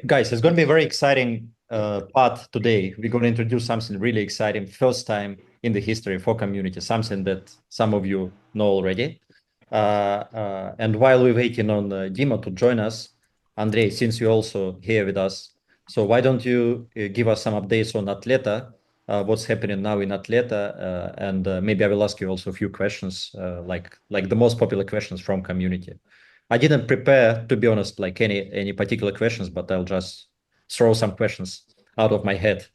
Guys, it's going to be a very exciting part today. We're going to introduce something really exciting, first time in the history for community, something that some of you know already. And while we're waiting on Dima to join us, Andrei, since you're also here with us, so why don't you give us some updates on Atleta, what's happening now in Atleta, and maybe I will ask you also a few questions, like the most popular questions from community. I didn't prepare, to be honest, like any particular questions, but I'll just throw some questions out of my head.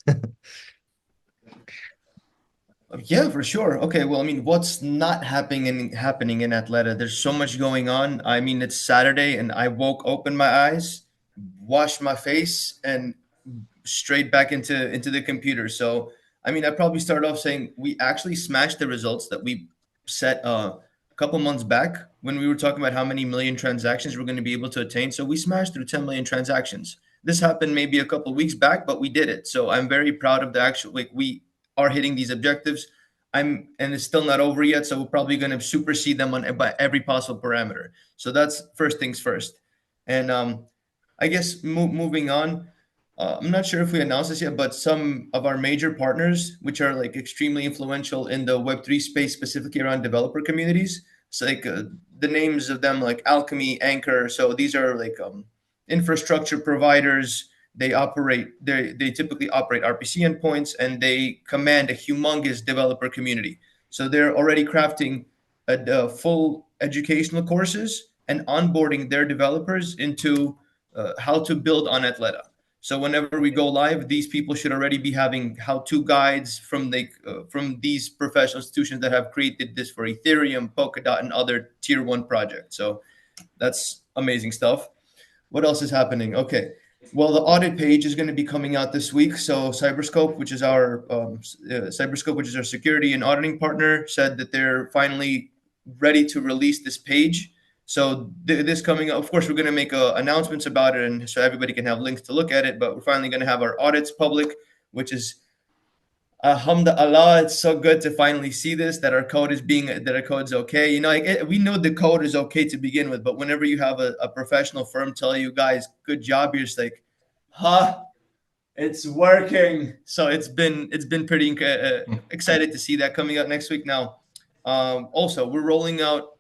Yeah, for sure. Okay, well, I mean, what's not happening in Atleta? There's so much going on. I mean, it's Saturday, and I opened my eyes, washed my face, and straight back into the computer. So, I mean, I'd probably start off saying we actually smashed the results that we set a couple months back when we were talking about how many million transactions we're going to be able to attain. So we smashed through 10 million transactions. This happened maybe a couple weeks back, but we did it. So I'm very proud of the actual, like, we are hitting these objectives. And it's still not over yet, so we're probably going to supersede them on by every possible parameter. So that's first things first. And I guess moving on, I'm not sure if we announced this yet, but some of our major partners, which are like extremely influential in the Web3 space, specifically around developer communities, so like the names of them like Alchemy, Anchor. So these are like infrastructure providers. They typically operate RPC endpoints, and they command a humongous developer community. So they're already crafting full educational courses and onboarding their developers into how to build on Atleta. So whenever we go live, these people should already be having how-to guides from these professional institutions that have created this for Ethereum, Polkadot, and other tier one projects. So that's amazing stuff. What else is happening? Okay. Well, the audit page is going to be coming out this week. So Cyberscope, which is our security and auditing partner, said that they're finally ready to release this page. So this coming up, of course, we're going to make announcements about it, and so everybody can have links to look at it. But we're finally going to have our audits public, which is alhamdulillah. It's so good to finally see this, that our code's okay. We know the code is okay to begin with, but whenever you have a professional firm tell you, guys, good job, you're just like, huh, it's working. So it's been pretty excited to see that coming out next week. Now, also we're rolling out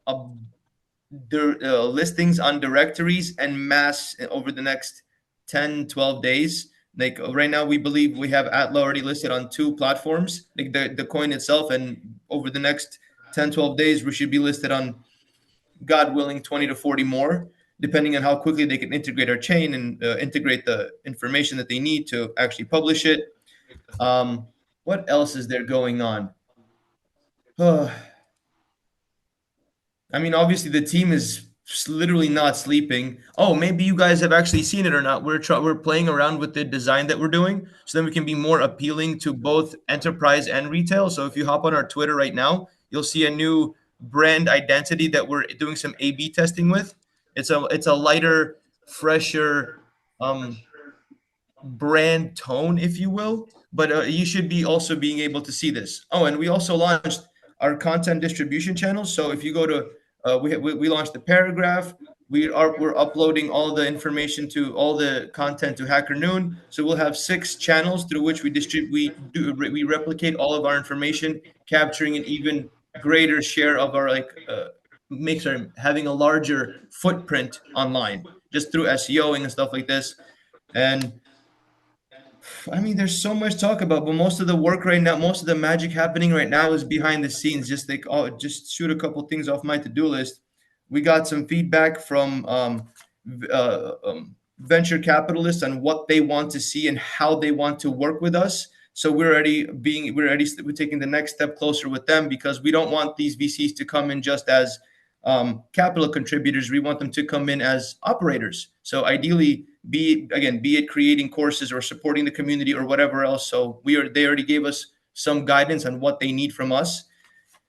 listings on directories and mass over the next 10-12 days. Like right now, we believe we have Atla already listed on 2 platforms, like the coin itself, and over the next 10-12 days, we should be listed on, God willing, 20 to 40 more, depending on how quickly they can integrate our chain and integrate the information that they need to actually publish it. What else is there going on? I mean, obviously the team is literally not sleeping. Oh, maybe you guys have actually seen it or not. We're playing around with the design that we're doing, so then we can be more appealing to both enterprise and retail. So if you hop on our Twitter right now, you'll see a new brand identity that we're doing some A/B testing with. It's a lighter, fresher brand tone, if you will. But you should be also being able to see this. Oh, and we also launched our content distribution channels. So if you go to, we launched the paragraph. We're uploading all the information to all the content to Hacker Noon. So we'll have 6 channels through which we distribute. We replicate all of our information, capturing an even greater share of our having a larger footprint online just through SEOing and stuff like this. And I mean, there's so much talk about, but most of the work right now, most of the magic happening right now is behind the scenes. Just like, oh, just shoot a couple things off my to-do list. We got some feedback from venture capitalists on what they want to see and how they want to work with us. So we're taking the next step closer with them, because we don't want these VCs to come in just as capital contributors. We want them to come in as operators. So ideally, be it creating courses or supporting the community or whatever else. So they already gave us some guidance on what they need from us.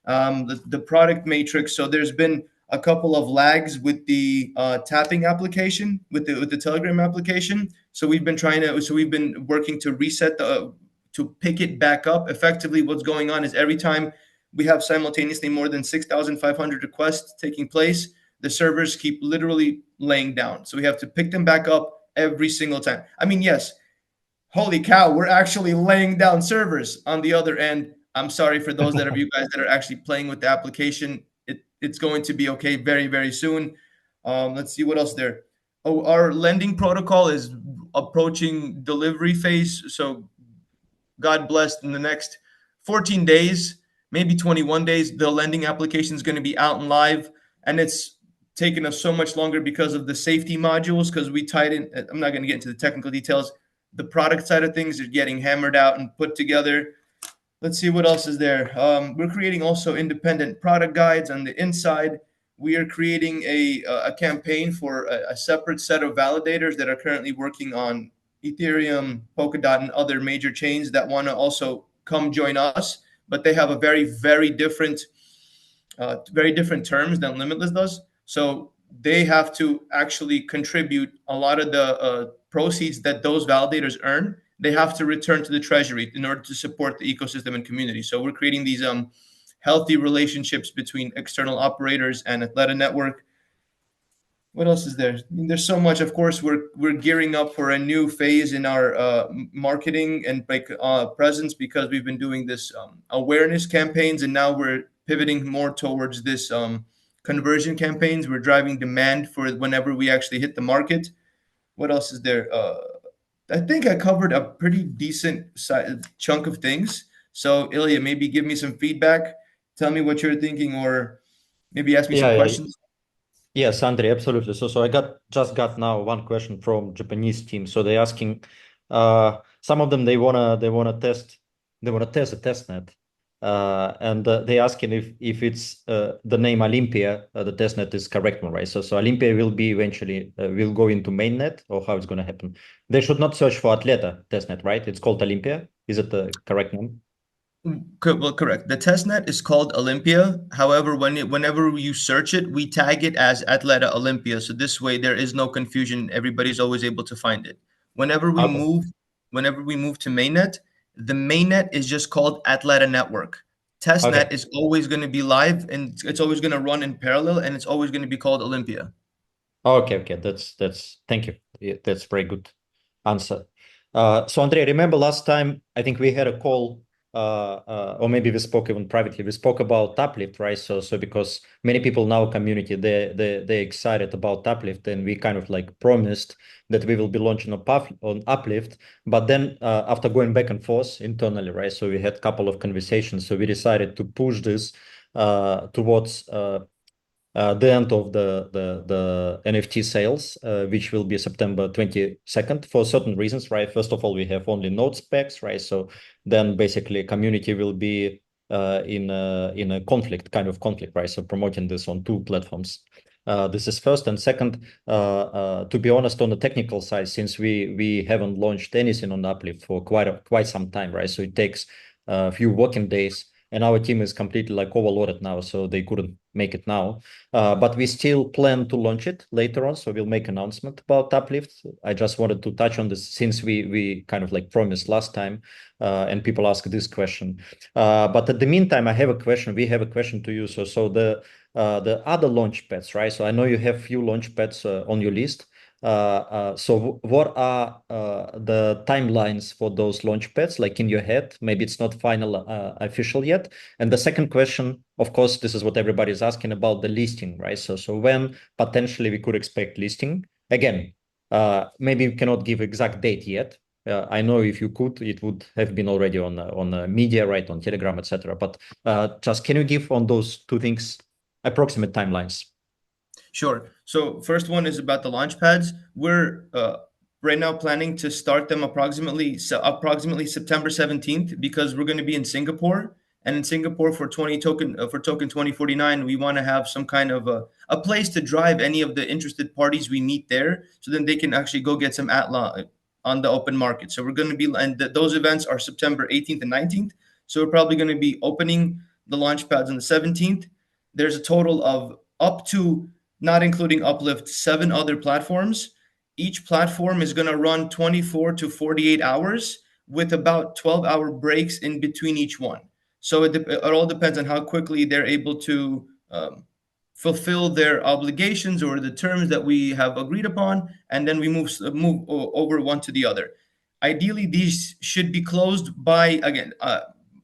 The product matrix. So there's been a couple of lags with the tapping application, with the Telegram application. So we've been working to reset to pick it back up. Effectively, what's going on is every time we have simultaneously more than 6,500 requests taking place, the servers keep literally laying down. So we have to pick them back up every single time. I mean, yes, holy cow, we're actually laying down servers on the other end. I'm sorry for those that of you guys that are actually playing with the application. It's going to be okay very, very soon. Let's see what else there. Oh, our lending protocol is approaching delivery phase. So God bless, in the next 14 days, maybe 21 days, the lending application is going to be out and live. And it's taken us so much longer because of the safety modules, because we tied in. I'm not going to get into the technical details. The product side of things is getting hammered out and put together. Let's see what else is there. We're creating also independent product guides on the inside. We are creating a campaign for a separate set of validators that are currently working on Ethereum, Polkadot, and other major chains that want to also come join us, but they have a very different terms than Limitless does. So they have to actually contribute a lot of the proceeds that those validators earn. They have to return to the treasury in order to support the ecosystem and community. So we're creating these healthy relationships between external operators and Atleta network. What else is there? I mean, there's so much. Of course, we're gearing up for a new phase in our marketing and presence, because we've been doing this awareness campaigns, and now we're pivoting more towards this conversion campaigns. We're driving demand for whenever we actually hit the market. What else is there? I think I covered a pretty decent chunk of things. So Ilya, maybe give me some feedback. Tell me what you're thinking, or maybe ask me some Yeah, yeah. questions. Yes, Andre, absolutely. So I just got now one question from Japanese team. So they're asking, some of them they wanna test a testnet, and they asking if it's the name Olympia, the testnet is correct one, right? So Olympia will be eventually will go into mainnet, or how it's gonna happen? They should not search for atleta testnet, right? It's called Olympia. Is it the correct name? Well, correct. The testnet is called Olympia. However, whenever you search it, we tag it as Atleta Olympia. So this way, there is no confusion. Everybody's always able to find it. Whenever we Okay. move, whenever we move to mainnet, the mainnet is just called Atleta Network. Testnet Okay. is always going to be live, and it's always going to run in parallel, and it's always going to be called Olympia. Okay, okay. That's thank you. Yeah, that's very good answer. So Andrea, remember last time I think we had a call, or maybe we spoke even privately. We spoke about Uplift, right? So because many people in our community they're excited about Uplift, and we kind of like promised that we will be launching on Uplift. But then after going back and forth internally, right? So we had a couple of conversations. So we decided to push this towards the end of the NFT sales, which will be September 22nd for certain reasons, right? First of all, we have only node specs, right? So then basically community will be in a kind of conflict, right? So promoting this on two platforms. This is first, and second, to be honest, on the technical side, since we haven't launched anything on Uplift for quite some time, right? So it takes a few working days, and our team is completely like overloaded now, so they couldn't make it now. But we still plan to launch it later on, so we'll make announcement about Uplift. I just wanted to touch on this since we kind of like promised last time, and people ask this question. But at the meantime, I have a question. We have a question to you. So the other launch pads, right? So I know you have few launch pads on your list. So what are the timelines for those launch pads, like in your head? Maybe it's not final official yet. And the second question, of course, this is what everybody's asking about the listing, right? So when potentially we could expect listing again? Maybe you cannot give exact date yet. I know if you could, it would have been already on media, right, on Telegram, etc. But just can you give on those two things approximate timelines? Sure. So first one is about the launch pads. We're right now planning to start them approximately September 17th, because we're going to be in Singapore. And in Singapore for token 2049, we want to have some kind of a place to drive any of the interested parties we meet there, so then they can actually go get some Atla on the open market. So we're going to be, and those events are September 18th and 19th. So we're probably going to be opening the launch pads on the 17th. There's a total of up to, not including Uplift, 7 other platforms. Each platform is going to run 24 to 48 hours with about 12-hour breaks in between each one. So it all depends on how quickly they're able to fulfill their obligations or the terms that we have agreed upon, and then we move over one to the other. Ideally, these should be closed by, again,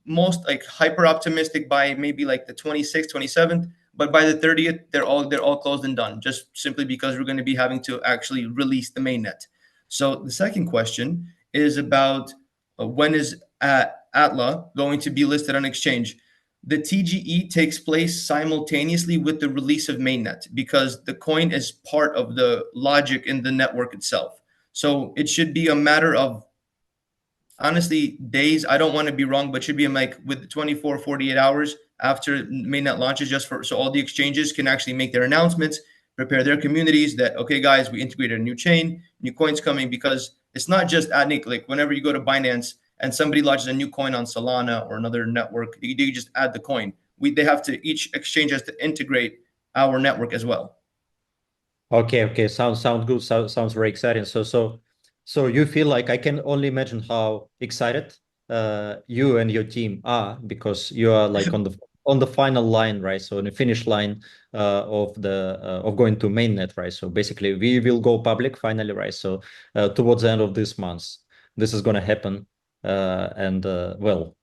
most like hyper optimistic by maybe like the 26th, 27th, but by the 30th, they're all closed and done, just simply because we're going to be having to actually release the mainnet. So the second question is about when is Atla going to be listed on exchange? The TGE takes place simultaneously with the release of mainnet because the coin is part of the logic in the network itself. So it should be a matter of, honestly, days. I don't want to be wrong, but should be in like with 24, 48 hours after mainnet launches, just for so all the exchanges can actually make their announcements, prepare their communities that, okay, guys, we integrated a new chain, new coins coming, because it's not just at Nick. Like whenever you go to Binance and somebody launches a new coin on Solana or another network, you just add the coin. They have to, each exchange has to integrate our network as well. Okay. Sounds good. Sounds very exciting. So you feel like I can only imagine how excited you and your team are because you are like on the final line, right? So on the finish line of going to mainnet, right? So basically we will go public finally, right? So towards the end of this month, this is gonna happen. And well,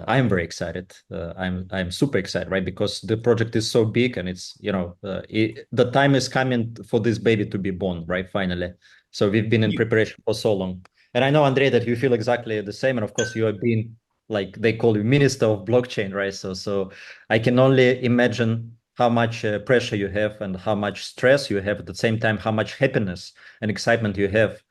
I'm very excited. I'm super excited, right? Because the project is so big, and it's the time is coming for this baby to be born, right? Finally. So we've been in preparation for so long, and I know, Andre, that you feel exactly the same. And of course, you have been like they call you minister of blockchain, right? So I can only imagine how much pressure you have and how much stress you have at the same time, how much happiness and excitement you have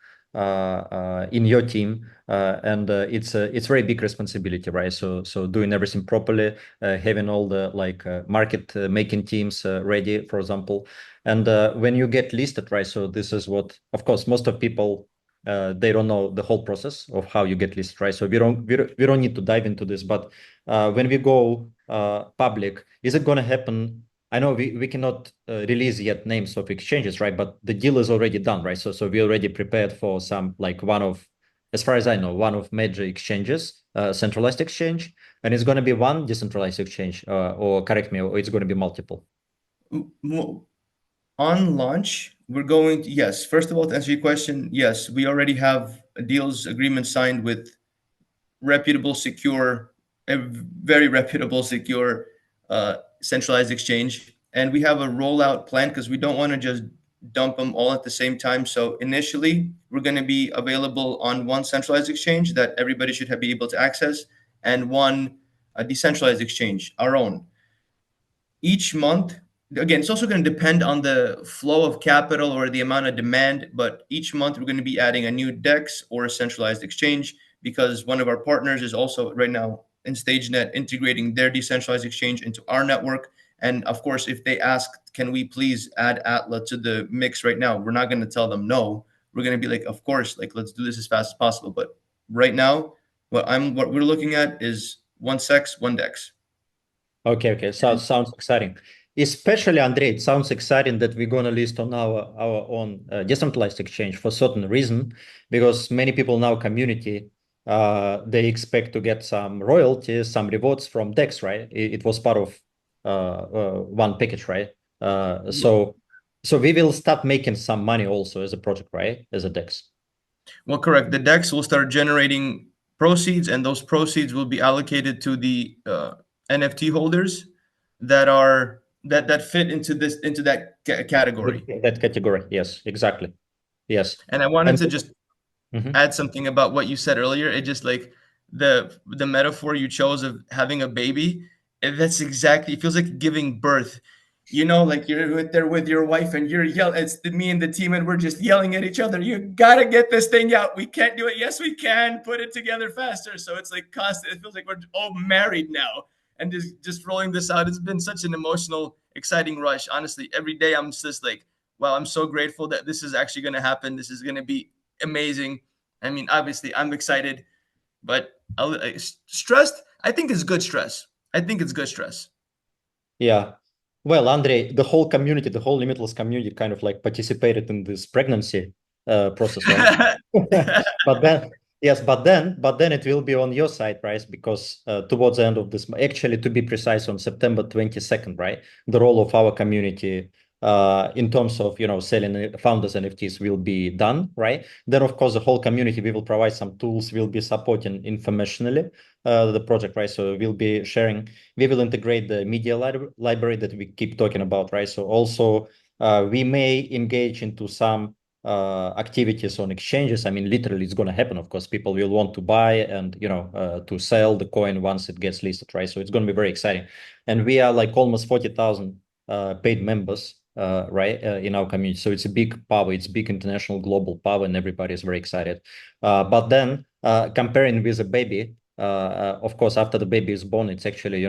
in your team, and it's very big responsibility, right? So doing everything properly, having all the like market making teams ready, for example, and when you get listed, right? So this is what, of course, most of people they don't know the whole process of how you get listed, right? So we don't need to dive into this, but when we go public, is it going to happen? I know we cannot release yet names of exchanges, right? But the deal is already done, right? So we already prepared for some, like one of, as far as I know, one of major exchanges, centralized exchange, and it's going to be one decentralized exchange, or correct me, or it's going to be multiple. On launch, we're going to, yes, first of all, to answer your question, yes, we already have a deals agreement signed with reputable, secure, a very reputable, secure, centralized exchange. And we have a rollout plan because we don't want to just dump them all at the same time. So initially, we're going to be available on one centralized exchange that everybody should be able to access, and one decentralized exchange, our own. Each month, again, it's also going to depend on the flow of capital or the amount of demand, but each month we're going to be adding a new DEX or a centralized exchange because one of our partners is also right now in StageNet integrating their decentralized exchange into our network. And of course, if they ask, can we please add Atla to the mix right now? We're not going to tell them no. We're going to be like, of course, like let's do this as fast as possible. But right now, what we're looking at is one SEX, one DEX. Okay. Sounds exciting. Especially, Andre, it sounds exciting that we're going to list on our own decentralized exchange for certain reason, because many people in our community they expect to get some royalties, some rewards from DEX, right? It was part of one package, right? So we will start making some money also as a project, right? As a DEX. Well, correct. The DEX will start generating proceeds, and those proceeds will be allocated to the NFT holders that fit into that category. That category, yes, exactly. Yes. And I wanted And to just Mhm. add something about what you said earlier. It just like the metaphor you chose of having a baby. That's exactly. It feels like giving birth. Like you're there with your wife and you're yelling. It's me and the team, and we're just yelling at each other. You gotta get this thing out. We can't do it. Yes, we can. Put it together faster. So it's like constant. It feels like we're all married now, and just rolling this out. It's been such an emotional, exciting rush. Honestly, every day I'm just like, wow, I'm so grateful that this is actually going to happen. This is going to be amazing. I mean, obviously, I'm excited, but stressed. I think it's good stress. I think it's good stress. Yeah. Well, Andre, the whole community, the whole Limitless community kind of like participated in this pregnancy process, right? But then Yes, but then it will be on your side, right? Because towards the end of this, actually, to be precise, on September 22nd, right, the role of our community in terms of selling founders NFTs will be done, right? Then, of course, the whole community we will provide some tools, will be supporting informationally the project, right? So we'll be sharing, we will integrate the media library that we keep talking about, right? So also we may engage into some activities on exchanges. I mean, literally, it's going to happen. Of course, people will want to buy and to sell the coin once it gets listed, right? So it's going to be very exciting. And we are like almost 40,000 paid members, right, in our community. So it's a big power. It's big international global power, and everybody is very excited. But then comparing with a baby, of course, after the baby is born, it's actually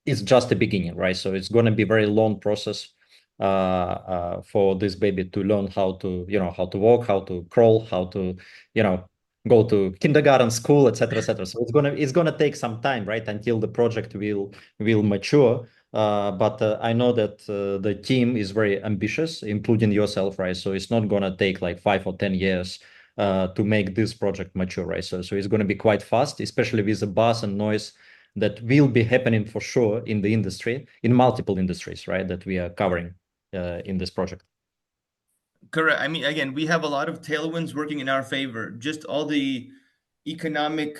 it's just the beginning, right? So it's going to be a very long process for this baby to learn how to walk, how to crawl, how to go to kindergarten, school, etc., etc. So it's gonna take some time, right, until the project will mature. But I know that the team is very ambitious, including yourself, right? So it's not gonna take like 5 or 10 years to make this project mature, right? So it's gonna be quite fast, especially with the buzz and noise that will be happening for sure in the industry, in multiple industries, right, that we are covering in this project. Correct. I mean, again, we have a lot of tailwinds working in our favor. Just all the economic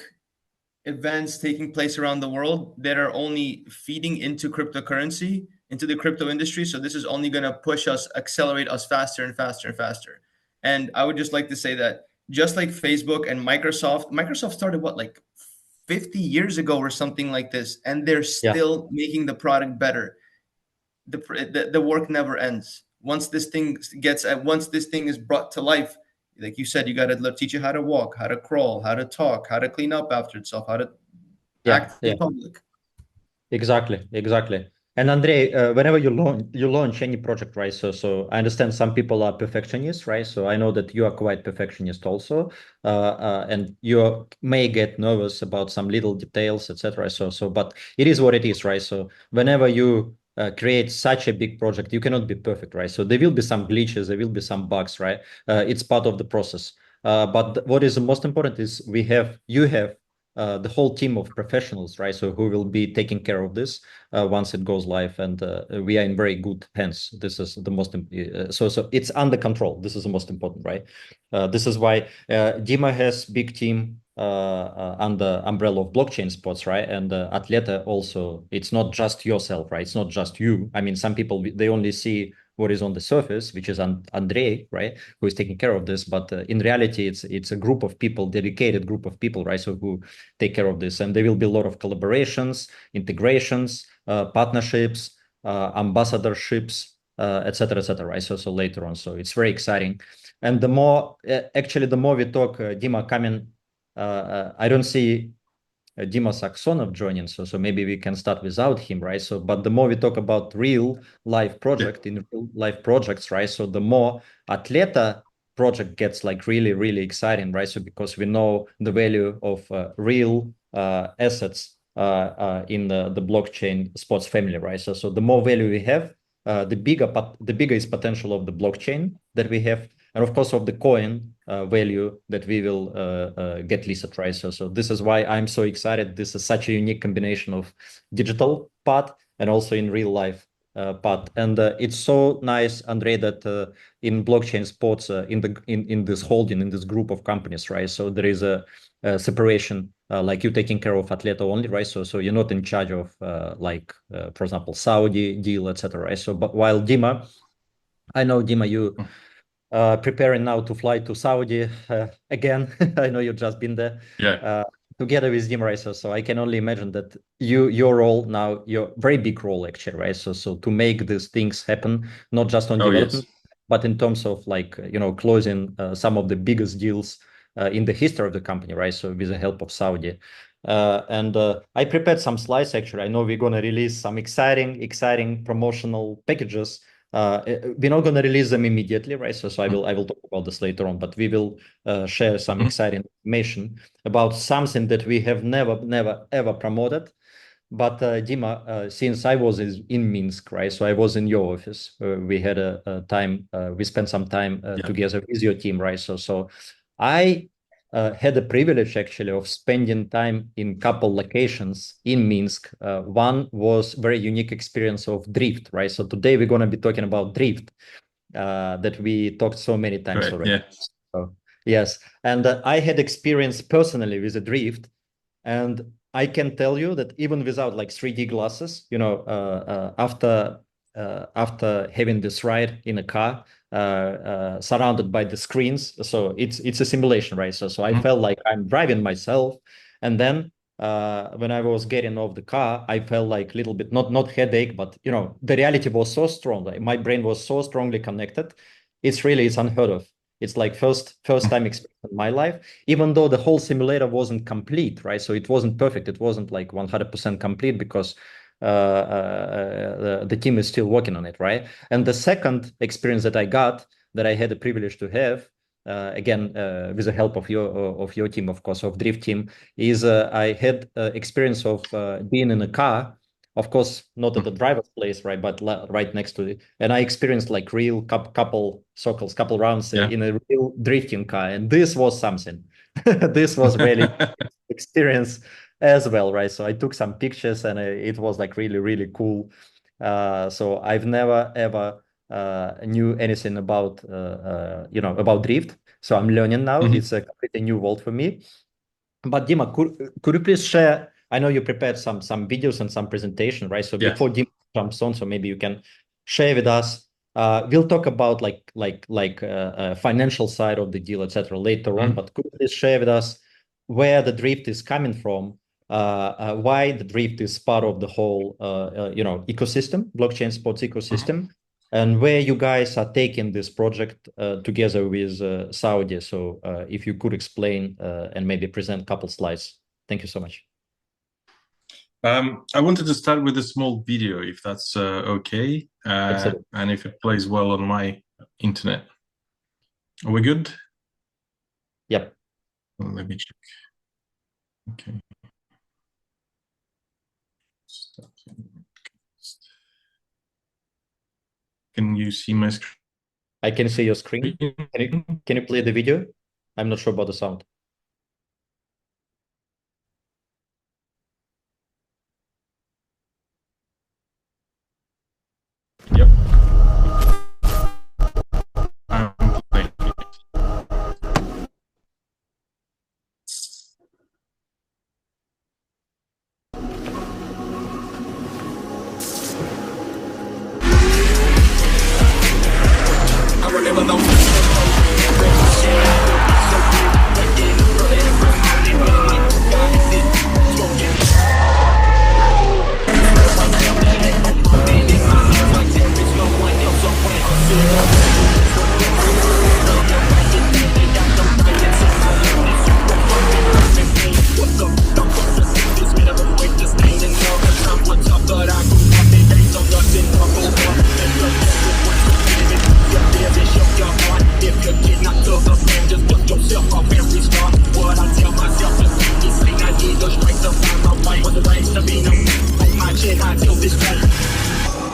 events taking place around the world that are only feeding into cryptocurrency, into the crypto industry. So this is only going to push us, accelerate us faster and faster and faster. And I would just like to say that just like Facebook and Microsoft started what, like 50 years ago or something like this, and they're Yeah, still making the product better. The work never ends. Once this thing is brought to life, like you said, you got to teach you how to walk, how to crawl, how to talk, how to clean up after itself, how to yeah, act yeah. in public. Exactly, exactly. And Andrei, whenever you launch any project, right? So I understand some people are perfectionists, right? So I know that you are quite perfectionist also, and you may get nervous about some little details, etc. But it is what it is, right? So whenever you create such a big project, you cannot be perfect, right? So there will be some glitches, there will be some bugs, right? It's part of the process. But what is the most important is you have the whole team of professionals, right? So who will be taking care of this once it goes live, and we are in very good hands. This is the most so it's under control. This is the most important, right? This is why Dima has big team under umbrella of blockchain spots, right? And Atleta also. It's not just yourself, right? It's not just you. I mean, some people they only see what is on the surface, which is Andrei, right, who is taking care of this. But in reality, it's a group of people, dedicated group of people, right? So who take care of this, and there will be a lot of collaborations, integrations, partnerships, ambassadorships, etc., etc. Right? So later on, so it's very exciting, and the more actually the more we talk, Dima coming. I don't see Dimas Aksonov joining, so maybe we can start without him, right? So, but the more we talk about real life Yeah. project in real life projects, right? So the more Atleta project gets like really, really exciting, right? So because we know the value of real assets in the blockchain sports family, right? So the more value we have, the bigger is potential of the blockchain that we have, and of course of the coin value that we will get listed, right? So this is why I'm so excited. This is such a unique combination of digital part and also in real life part. And it's so nice, Andrei, that in blockchain sports, in this holding, in this group of companies, right? So there is a separation, like you taking care of Atleta only, right? So you're not in charge of for example, Saudi deal, etc. Right? So but while Dima, I know Dima, you Mm. preparing now to fly to Saudi again. I know you've just been there Yeah. uh, together with Dim Racer. So I can only imagine that your role now, your very big role actually, right? So to make these things happen, not just on Oh, yes. development, but in terms of like closing some of the biggest deals in the history of the company, right? So with the help of Saudi. And I prepared some slides actually. I know we're gonna release some exciting promotional packages. We're not going to release them immediately, right? So Mm. I will talk about this later on, but we will share some Mhm. exciting information about something that we have never ever promoted. But Dima, since I was in Minsk, right? So I was in your office. We had a time. We spent some time Yeah. together with your team, right? So I had the privilege actually of spending time in couple locations in Minsk. One was very unique experience of drift, right? So today we're going to be talking about drift that we talked so many times Right, already. yeah. So, yes, and I had experience personally with the drift, and I can tell you that even without like 3D glasses, after having this ride in a car, surrounded by the screens, so it's a simulation, right? So I felt like I'm driving myself, and then when I was getting off the car, I felt like a little bit not headache, but the reality was so strong. Like my brain was so strongly connected. It's unheard of. It's like first time experience in my life, even though the whole simulator wasn't complete, right? So it wasn't perfect. It wasn't like 100% complete because the team is still working on it, right? And the second experience that I got, that I had the privilege to have, again with the help of your team, of course, of Drift team, is I had experience of being in a car, of course, not at the driver's place, right, but right next to it, and I experienced like real couple circles, couple rounds Yeah. in a real drifting car, and this was something. This was really experience as well, right? So I took some pictures, and it was like really, really cool. So I've never ever knew anything about about drift. So I'm learning now. Mhm. It's a completely new world for me. But Dima, could you please share? I know you prepared some videos and some presentation, right? So Yeah. before Dima jumps on, so maybe you can share with us. We'll talk about financial side of the deal, etc. later on. Mhm. But could you please share with us where the drift is coming from? Why the drift is part of the whole ecosystem, blockchain sports ecosystem, and where you guys are taking this project together with Saudi. So if you could explain and maybe present a couple slides. Thank you so much. I wanted to start with a small video, if that's okay, and if it plays well on my internet. Are we good? Yep. Well, let me check. Okay. Can you see my screen? I can see your screen. Can you play the video? I'm not sure about the sound. Yep. I'm playing it.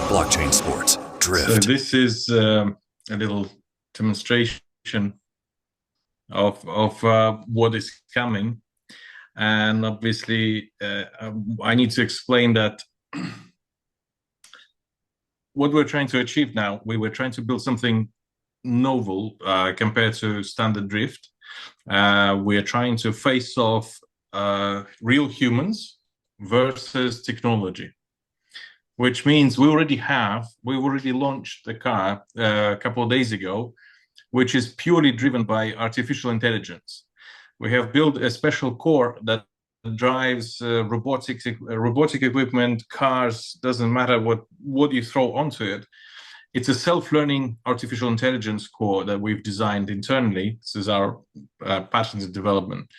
Blockchain sports, drift. So this is a little demonstration of what is coming, and obviously I need to explain that what we're trying to achieve now, we were trying to build something novel compared to standard drift. We are trying to face off real humans versus technology, which means we already launched the car a couple of days ago, which is purely driven by artificial intelligence. We have built a special core that drives robotic equipment, cars, doesn't matter what you throw onto it. It's a self-learning artificial intelligence core that we've designed internally. This is our patented development,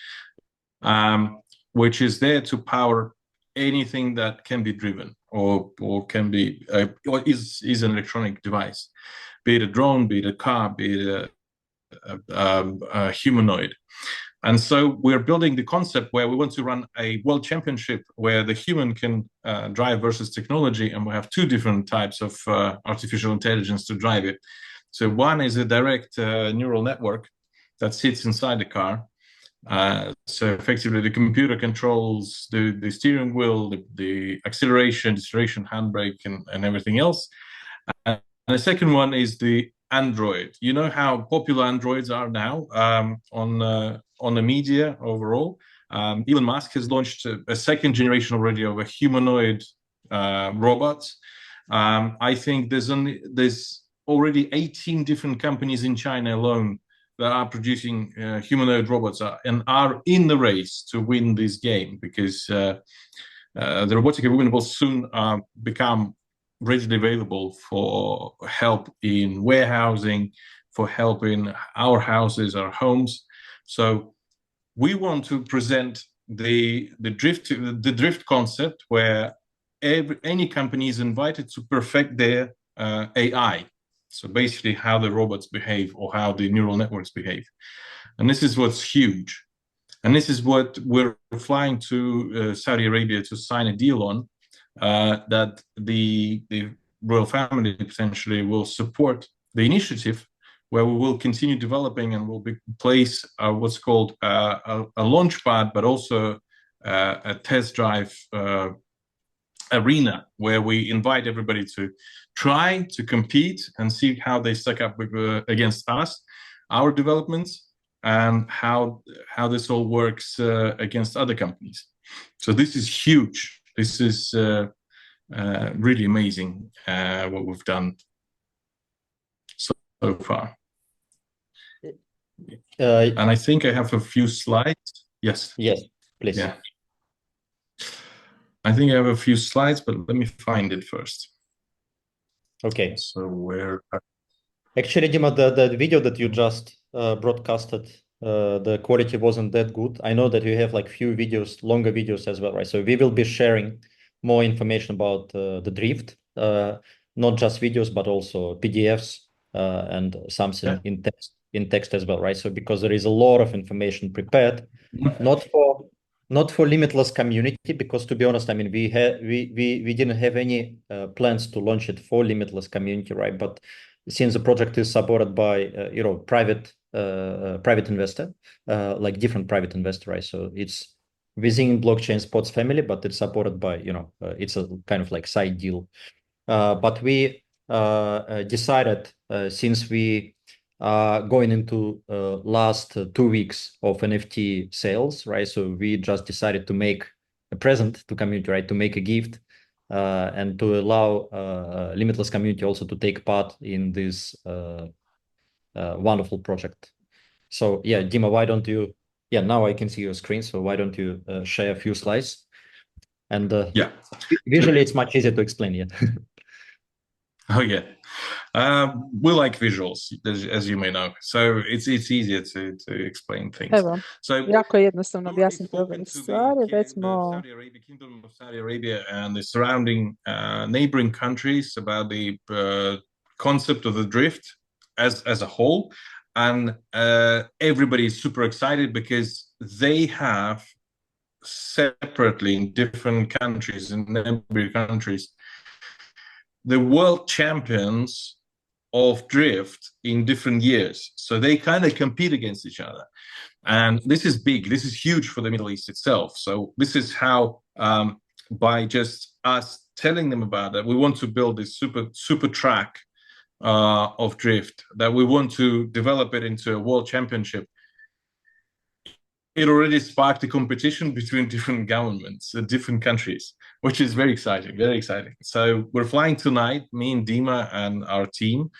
which is there to power anything that can be driven or can be or is an electronic device, be it a drone, be it a car, be it a humanoid. And so we're building the concept where we want to run a world championship where the human can drive versus technology, and we have two different types of artificial intelligence to drive it. So one is a direct neural network that sits inside the car, So effectively, the computer controls the steering wheel, the acceleration, deceleration, handbrake, and everything else. And the second one is the Android. You know how popular Androids are now on the media overall. Elon Musk has launched a second generation already of a humanoid robot. I think there's already 18 different companies in China alone that are producing humanoid robots and are in the race to win this game, because the robotic equipment will soon become readily available for help in warehousing, for help in our houses, our homes. So we want to present the drift concept, where any company is invited to perfect their AI. So basically how the robots behave or how the neural networks behave. And this is what's huge. And this is what we're flying to Saudi Arabia to sign a deal on, that the royal family potentially will support the initiative, where we will continue developing and will place what's called a Launchpad, but also a test drive arena, where we invite everybody to try to compete and see how they stack up against us, our developments, and how this all works against other companies. So this is huge. This is really amazing what we've done so far. And I think I have a few slides. Yes. Yes, please. Yeah. I think I have a few slides, but let me find it first. Okay. So where? Actually, Dima, the video that you just broadcasted, the quality wasn't that good. I know that you have like few videos, longer videos as well, right? So we will be sharing more information about the drift, not just videos, but also PDFs and something in text as well, right? So because there is a lot of information prepared, not for Limitless community, because to be honest, I mean, we didn't have any plans to launch it for Limitless community, right? But since the project is supported by private investor, like different private investor, right? So it's within blockchain sports family, but it's supported by it's a kind of like side deal. But we decided, since we going into last 2 weeks of NFT sales, right? So we just decided to make a present to community, right? To make a gift and to allow Limitless community also to take part in this wonderful project. So yeah, Dima, why don't you? Yeah, now I can see your screen. So why don't you share a few slides? And yeah, visually it's much easier to explain. Yeah. Oh yeah. We like visuals, as you may know, so it's easier to explain things. Evo, So jako je jednostavno we've already objasniti spoken ove to stvari, već the smo... Saudi Arabia, Kingdom of Saudi Arabia and the surrounding neighboring countries about the concept of the drift as a whole, and everybody is super excited because they have separately in different countries, in neighboring countries, the world champions of drift in different years. So they kind of compete against each other. And this is big. This is huge for the Middle East itself. So this is how, by just us telling them about it, we want to build this super track of drift, that we want to develop it into a world championship. It already sparked a competition between different governments, different countries, which is very exciting, very exciting. So we're flying tonight, me and Dima and our team.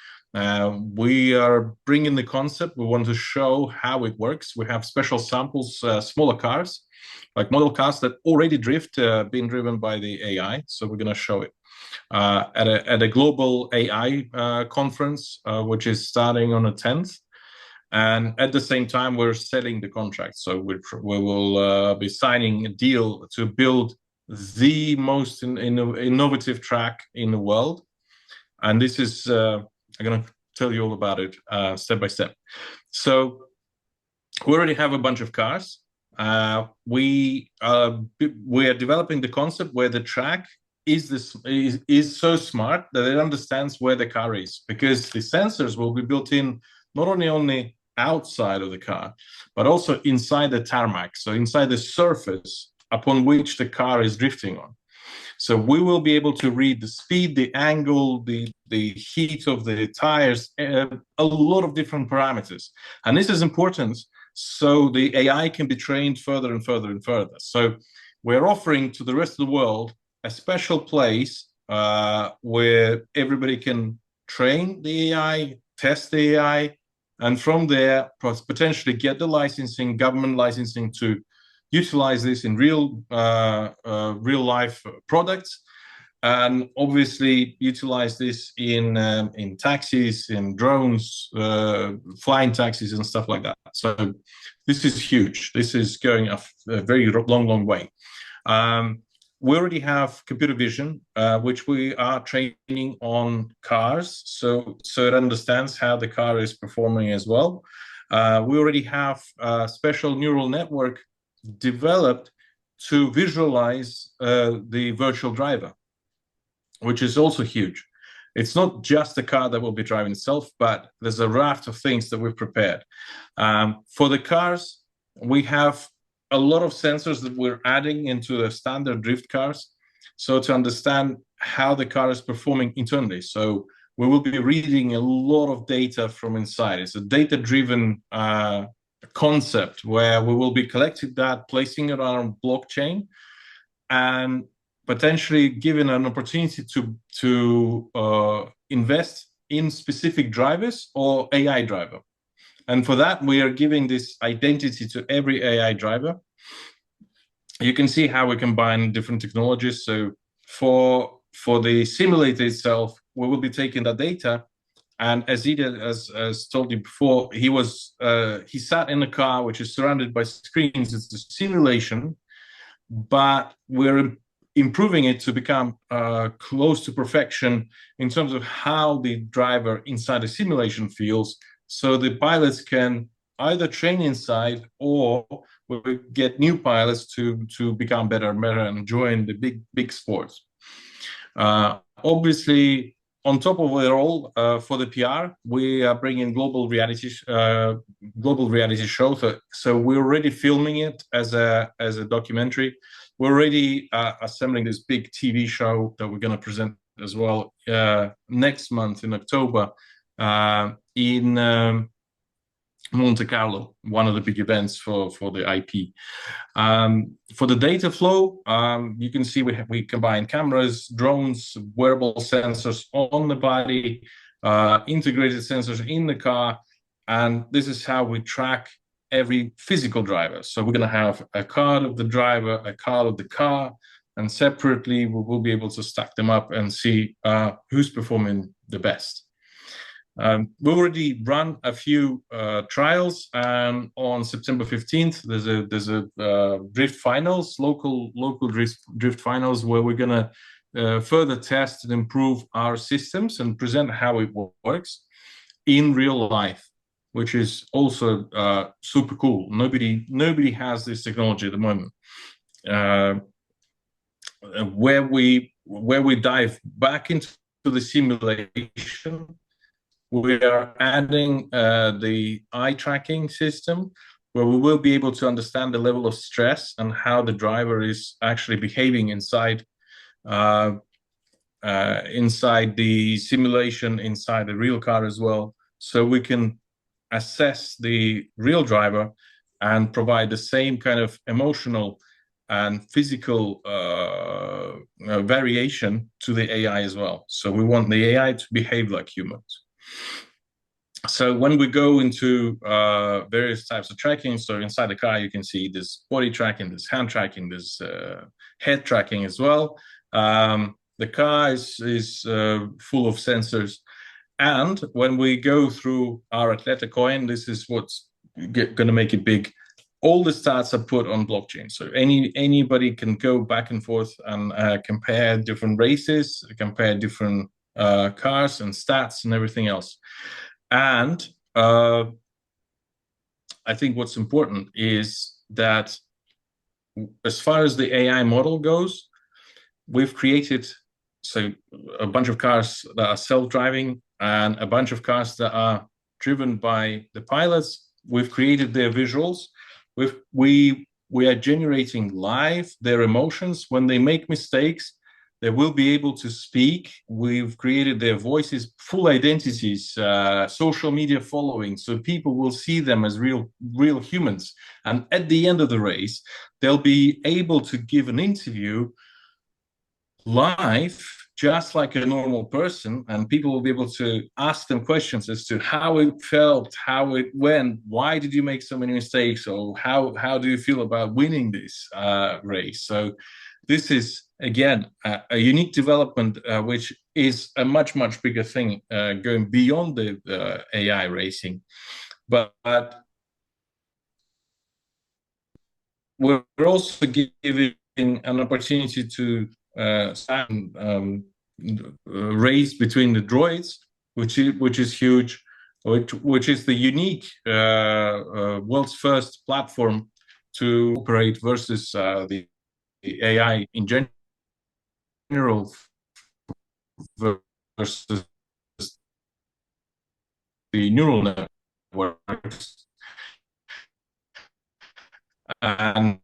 We are bringing the concept. We want to show how it works. We have special samples, smaller cars, like model cars that already drift, being driven by the AI. So we're going to show it at a global AI conference, which is starting on the 10th. And at the same time, we're selling the contract. So we will be signing a deal to build the most innovative track in the world. And this is, I'm going to tell you all about it step by step. So we already have a bunch of cars. We are developing the concept where the track is so smart that it understands where the car is, because the sensors will be built in not only on the outside of the car, but also inside the tarmac, so inside the surface upon which the car is drifting on. So we will be able to read the speed, the angle, the heat of the tires, a lot of different parameters. And this is important so the AI can be trained further and further and further. So we're offering to the rest of the world a special place where everybody can train the AI, test the AI, and from there potentially get the licensing, government licensing to utilize this in real life products, and obviously utilize this in taxis, in drones, flying taxis and stuff like that. So this is huge. This is going a very long way. We already have computer vision, which we are training on cars, so it understands how the car is performing as well. We already have a special neural network developed to visualize the virtual driver, which is also huge. It's not just the car that will be driving itself, but there's a raft of things that we've prepared. For the cars, we have a lot of sensors that we're adding into the standard drift cars, so to understand how the car is performing internally. So we will be reading a lot of data from inside. It's a data-driven concept where we will be collecting that, placing it on blockchain, and potentially given an opportunity to invest in specific drivers or AI driver. And for that, we are giving this identity to every AI driver. You can see how we combine different technologies. So for the simulator itself, we will be taking that data. And as he did, as told you before, he sat in a car which is surrounded by screens. It's a simulation, but we're improving it to become close to perfection in terms of how the driver inside the simulation feels. So the pilots can either train inside, or we get new pilots to become better and better and join the big sports. Obviously, on top of it all, for the PR, we are bringing global reality show. So we're already filming it as a documentary. We're already assembling this big TV show that we're going to present as well next month in October in Monte Carlo, one of the big events for the IP. For the data flow, you can see we combine cameras, drones, wearable sensors on the body, integrated sensors in the car, and this is how we track every physical driver. So we're going to have a card of the driver, a card of the car, and separately we will be able to stack them up and see who's performing the best. We've already run a few trials, and on September 15th, there's a drift finals, local drift finals, where we're gonna further test and improve our systems and present how it works in real life, which is also super cool. Nobody has this technology at the moment. Where we dive back into the simulation, we are adding the eye tracking system, where we will be able to understand the level of stress and how the driver is actually behaving inside the simulation, inside the real car as well. So we can assess the real driver and provide the same kind of emotional and physical variation to the AI as well. So we want the AI to behave like humans. So when we go into various types of tracking, so inside the car, you can see this body tracking, this hand tracking, this head tracking as well. The car is full of sensors. And when we go through our Atleta coin, this is what's going to make it big. All the stats are put on blockchain. So anybody can go back and forth and compare different races, compare different cars and stats and everything else. And I think what's important is that as far as the AI model goes, we've created a bunch of cars that are self-driving and a bunch of cars that are driven by the pilots we've created their visuals. We are generating live their emotions. When they make mistakes, they will be able to speak. We've created their voices, full identities, social media following, so people will see them as real humans. And at the end of the race, they'll be able to give an interview live, just like a normal person, and people will be able to ask them questions as to how it felt, how it went, why did you make so many mistakes, or how do you feel about winning this race. So this is, again, a unique development, which is a much bigger thing, going beyond the AI racing. But we're also giving an opportunity to race between the droids, which is huge, which is the unique world's first platform to operate versus the AI in general versus the neural networks. And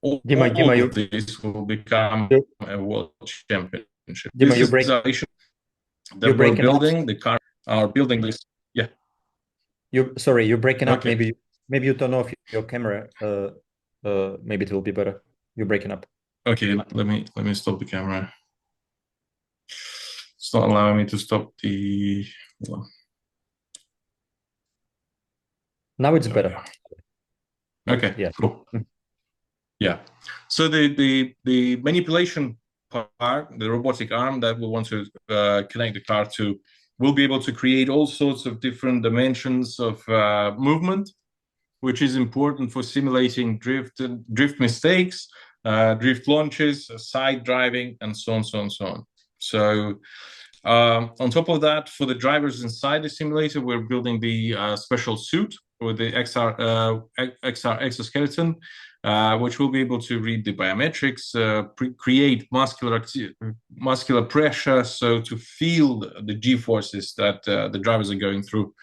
all of this will become a world championship. Dima, this is that we're building. The car are building this. Yeah. You're breaking up. Okay. Maybe you turn off your camera. Maybe it will be better. You're breaking up. Okay, let me stop the camera. It's not allowing me to stop the. Now it's better. Okay. Yeah. Cool. Yeah. So the manipulation part, the robotic arm that we want to connect the car to, will be able to create all sorts of different dimensions of movement, which is important for simulating drift mistakes, drift launches, side driving, and so on. So on top of that, for the drivers inside the simulator, we're building the special suit with the XR exoskeleton, which will be able to read the biometrics, create muscular pressure, so to feel the G-forces that the drivers are going through,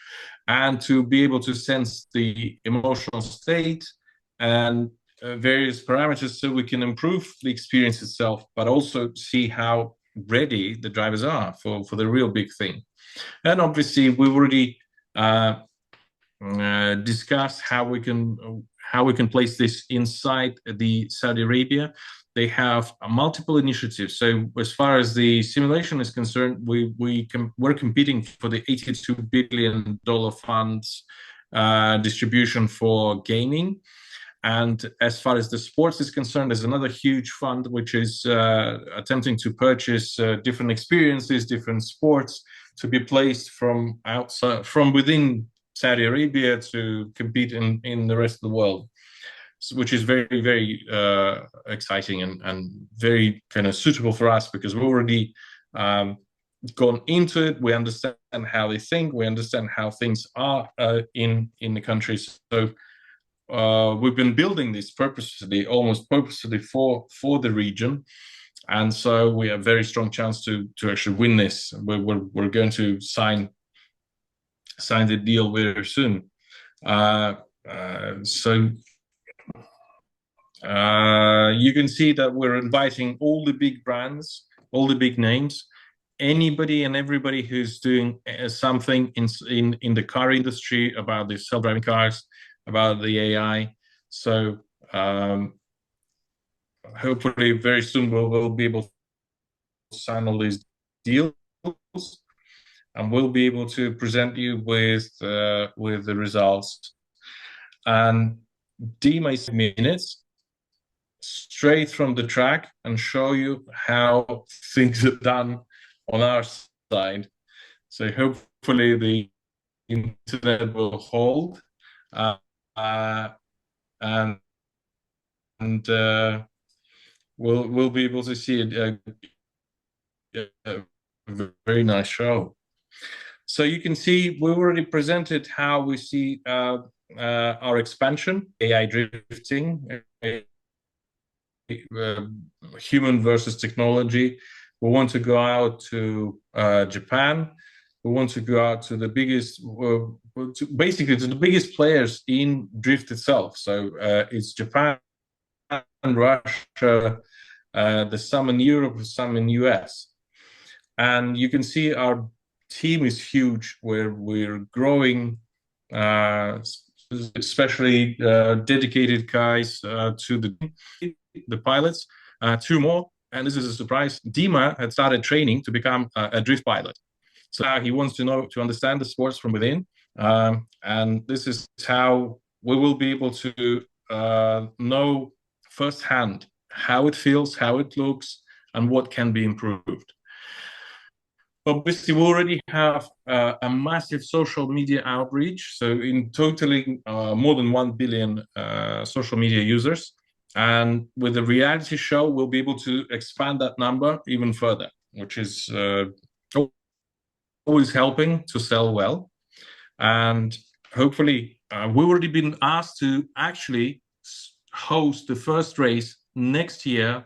and to be able to sense the emotional state and various parameters, so we can improve the experience itself, but also see how ready the drivers are for the real big thing. And obviously, we've already discussed how we can place this inside the Saudi Arabia. They have multiple initiatives. So as far as the simulation is concerned, we're competing for the $82 billion funds distribution for gaming. And as far as the sports is concerned, there's another huge fund which is attempting to purchase different experiences, different sports, to be placed from within Saudi Arabia to compete in the rest of the world, which is very, very exciting and very kind of suitable for us, because we've already gone into it. We understand how they think. We understand how things are in the countries. So we've been building this almost purposefully for the region, and so we have a very strong chance to actually win this. We're going to sign the deal very soon. So you can see that we're inviting all the big brands, all the big names, anybody and everybody who's doing something in the car industry about the self-driving cars, about the AI. So hopefully very soon we'll be able to sign all these deals, and we'll be able to present you with the results. And Dima, minutes straight from the track and show you how things are done on our side. So hopefully the internet will hold, and we'll be able to see a very nice show. So you can see we already presented how we see our expansion, AI drifting, human versus technology. We want to go out to Japan. We want to go out to the biggest basically to the biggest players in drift itself. So it's Japan, Russia, there's some in Europe, some in US. And you can see our team is huge. We're growing, especially dedicated guys to the pilots. Two more, and this is a surprise. Dima had started training to become a drift pilot. So now he wants to understand the sports from within, and this is how we will be able to know firsthand how it feels, how it looks, and what can be improved. Obviously, we already have a massive social media outreach. So in totaling more than 1 billion social media users. And with the reality show, we'll be able to expand that number even further, which is always helping to sell well. And hopefully, we've already been asked to actually host the first race next year,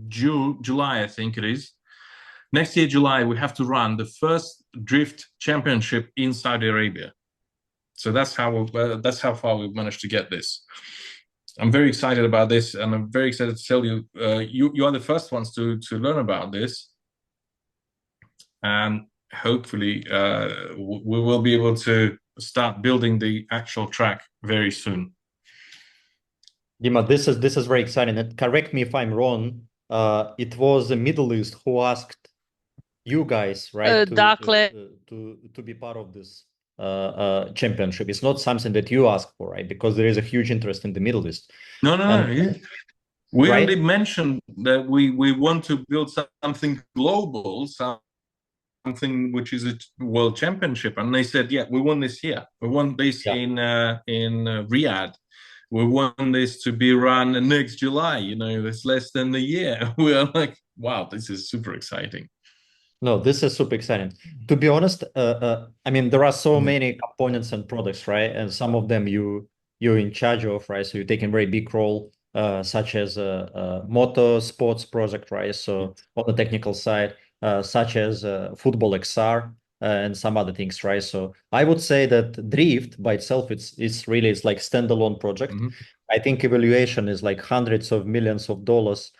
July, I think it is. Next year, July, we have to run the first drift championship in Saudi Arabia. So that's how far we've managed to get this. I'm very excited about this, and I'm very excited to tell you, you are the first ones to learn about this, and hopefully we will be able to start building the actual track very soon. Dima, this is very exciting. And correct me if I'm wrong. It was the Middle East who asked you guys, right, to be part of this championship. It's not something that you ask for, right? Because there is a huge interest in the Middle East. No. We right? only mentioned that we want to build something global, something which is a world championship, and they said, yeah, we want this here. We want this in Riyadh. We want this to be run next July. You know, it's less than a year. We are like, wow, this is super exciting. No, this is super exciting. To be honest, I mean, there are so many components and products, right? And some of them you're in charge of, right? So you're taking a very big role, such as a motor sports project, right? So on the technical side, such as football XR and some other things, right? So I would say that Drift by itself, it's like standalone project. I think evaluation is like hundreds of millions of dollars.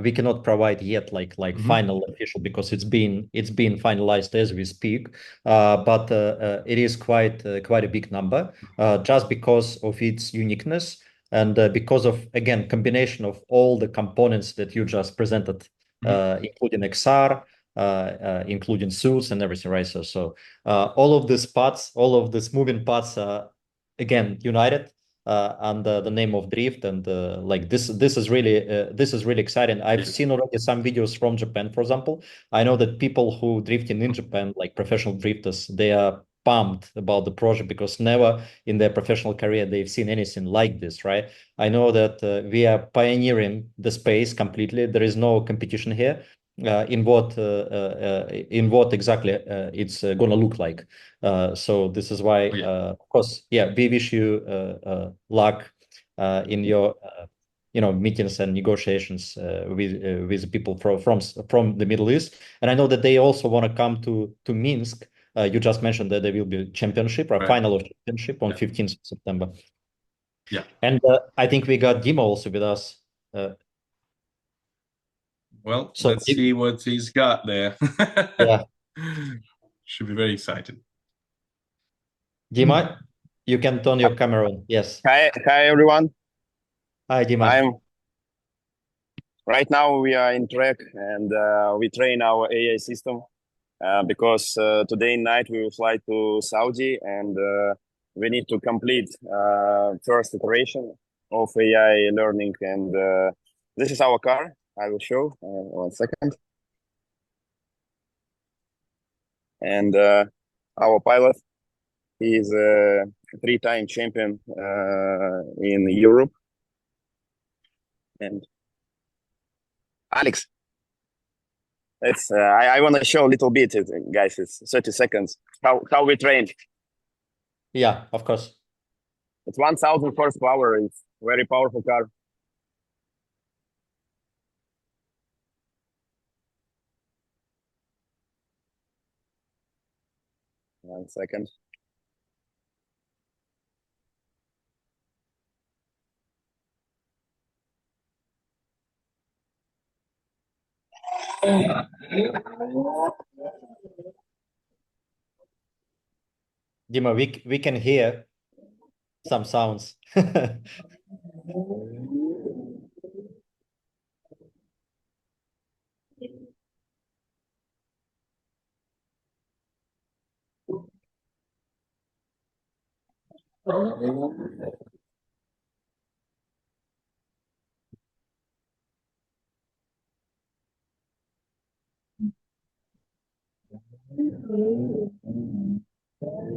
We cannot provide yet like final official, because it's being finalized as we speak. But it is quite a big number, just because of its uniqueness, and because of, again, combination of all the components that you just presented, including XR, including suits and everything, right? So all of these parts, all of these moving parts, again, united under the name of Drift, and like this is really exciting. I've seen already some videos from Japan, for example. I know that people who drifting in Japan, like professional drifters, they are pumped about the project, because never in their professional career they've seen anything like this, right? I know that we are pioneering the space completely. There is no competition here. In what exactly it's gonna look like. So this is why, of course, we wish you luck in your meetings and negotiations with people from the Middle East. And I know that they also want to come to Minsk. You just mentioned that there will be a championship, or final of championship on 15th of September. Yeah. And I think we got Dima also with us. Well, so let's see what he's got there. Yeah. Should be very excited. Dima, you can turn your camera on. Yes. Hi everyone. Hi, Dima. Right now we are in track, and we train our AI system because today night we will fly to Saudi, and we need to complete first iteration of AI learning. And this is our car. I will show 1 second. And our pilot, he is a 3-time champion in Europe. And Alex, it's I want to show a little bit, guys. It's 30 seconds. How we train. Yeah, of course. It's 1,000 horsepower. It's very powerful car. One second. Dima, we can hear some sounds.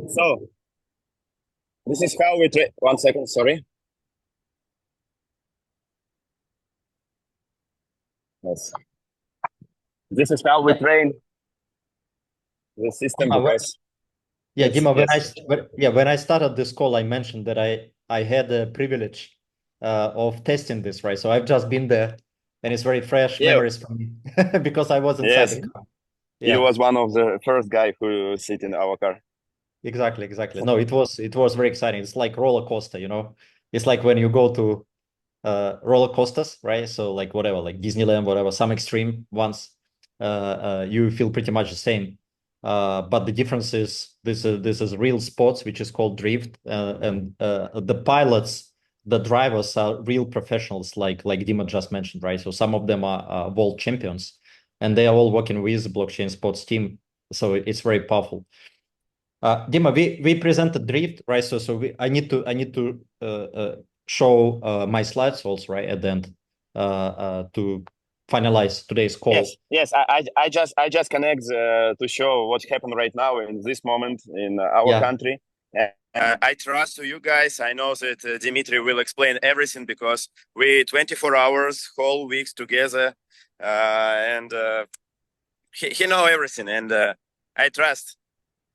So this is how we train. 1 second, sorry. Yes. This is how we train the system because Yeah, Dima, yes. when I started this call, I mentioned that I had the privilege of testing this, right? So I've just been there, and it's very fresh memories for me because I was inside Yes. the car. He Yeah, was one of the first guy who sit in our car. exactly. No, it was very exciting. It's like roller coaster, you know. It's like when you go to roller coasters, right? So like whatever, like Disneyland, whatever, some extreme ones, you feel pretty much the same. But the difference is this is real sports, which is called drift, and the pilots, the drivers are real professionals, like Dima just mentioned, right? So some of them are world champions, and they are all working with the blockchain sports team. So it's very powerful. Dima, we presented drift, right? So I need to show my slides also, right, at the end to finalize today's call. Yes. I just connect to show what happened right now in this moment in our country. I trust to you guys. I know that Dimitri will explain everything because we 24 hours, whole weeks together, and he know everything, and I trust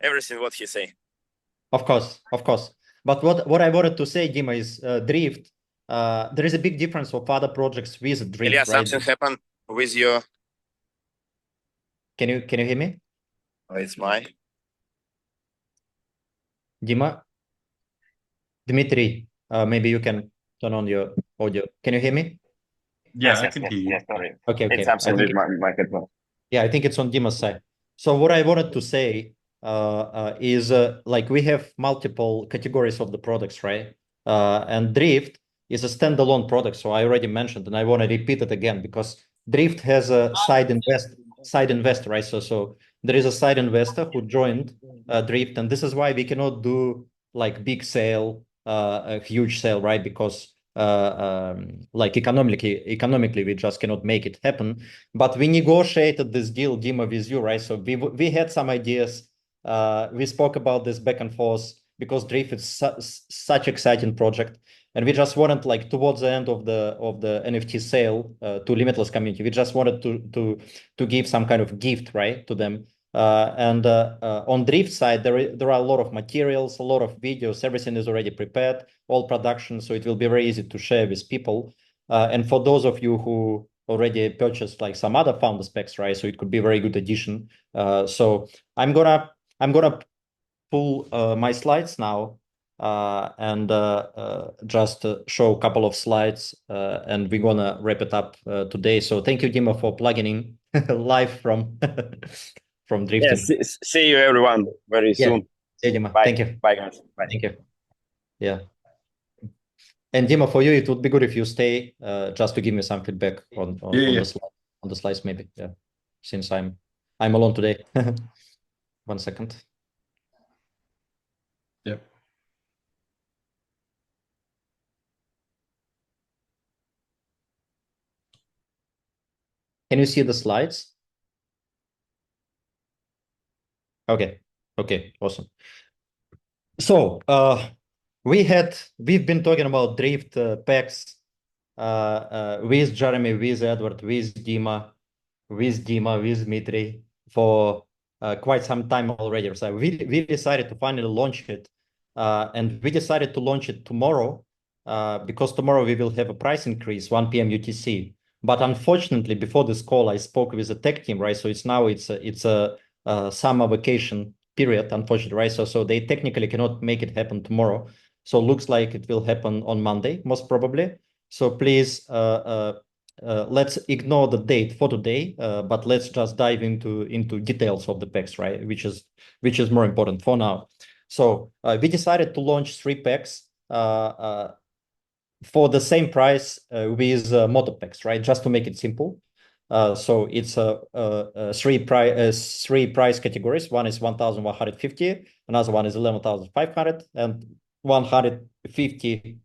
everything what he say. Of course. But what I wanted to say, Dima, is drift. There is a big difference of other projects with drift, Ilya, right? something happened with your. Can you hear me? Oh, it's my. Dima, Dmitry, maybe you can turn on your audio. Can you hear me? Yeah, I can hear you. Yes, sorry. Okay. It's something with my headphone. Yeah, I think it's on Dima's side. So what I wanted to say is like we have multiple categories of the products, right? And Drift is a standalone product. So I already mentioned, and I want to repeat it again because Drift has a side investor, right? So there is a side investor who joined Drift, and this is why we cannot do like big sale, a huge sale, right? Because like economically, we just cannot make it happen. But we negotiated this deal, Dima, with you, right? So we had some ideas. We spoke about this back and forth because Drift is such exciting project, and we just wanted, like, towards the end of the NFT sale to Limitless community, we just wanted to give some kind of gift, right, to them. And on Drift side, there are a lot of materials, a lot of videos. Everything is already prepared, all production, so it will be very easy to share with people. And for those of you who already purchased like some other founder specs, right? So it could be a very good addition. So I'm gonna pull my slides now and just show a couple of slides, and we're gonna wrap it up today. So thank you, Dima, for plugging in live from from drifting. Yes, see you everyone very soon. Yeah, Dima. Bye. Thank you. Bye, guys. Bye. Thank you. Yeah. And Dima, for you, it would be good if you stay just to give me some feedback on the slides, maybe. Yeah, since I'm alone today. 1 second. Yep. Can you see the slides? Okay. Awesome. So we've been talking about drift packs with Jeremy, with Edward, with Dima, with Dmitry for quite some time already. So we decided to finally launch it, and we decided to launch it tomorrow because tomorrow we will have a price increase, 1 p.m. UTC. But unfortunately, before this call, I spoke with the tech team, right? So it's a summer vacation period, unfortunately, right? So they technically cannot make it happen tomorrow. So looks like it will happen on Monday, most probably. So please let's ignore the date for today, but let's just dive into details of the packs, right? Which is more important for now. So we decided to launch 3 packs for the same price with motor packs, right? Just to make it simple. So it's three price categories. One is 1,150, another one is 11,500, and 150.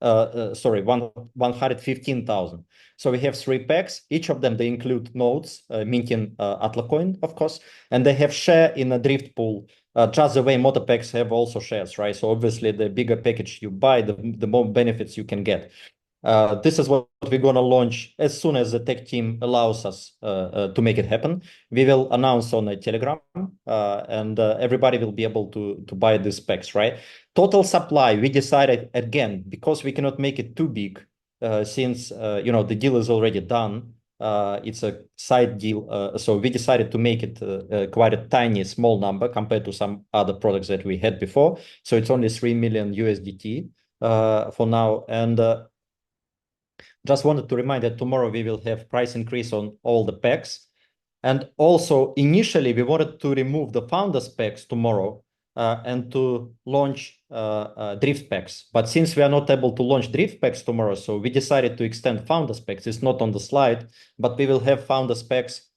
115,000. So we have 3 packs. Each of them, they include nodes, minting Atla coin, of course, and they have share in a drift pool, just the way motor packs have also shares, right? So obviously, the bigger package you buy, the more benefits you can get. This is what we're going to launch as soon as the tech team allows us to make it happen. We will announce on a Telegram, and everybody will be able to buy these packs, right? Total supply, we decided, again, because we cannot make it too big, since the deal is already done. It's a side deal, so we decided to make it quite a tiny, small number compared to some other products that we had before. So it's only 3 million USDT for now, and just wanted to remind that tomorrow we will have price increase on all the packs. And also, initially, we wanted to remove the founders packs tomorrow and to launch drift packs. But since we are not able to launch drift packs tomorrow, so we decided to extend founders packs. It's not on the slide, but we will have founders packs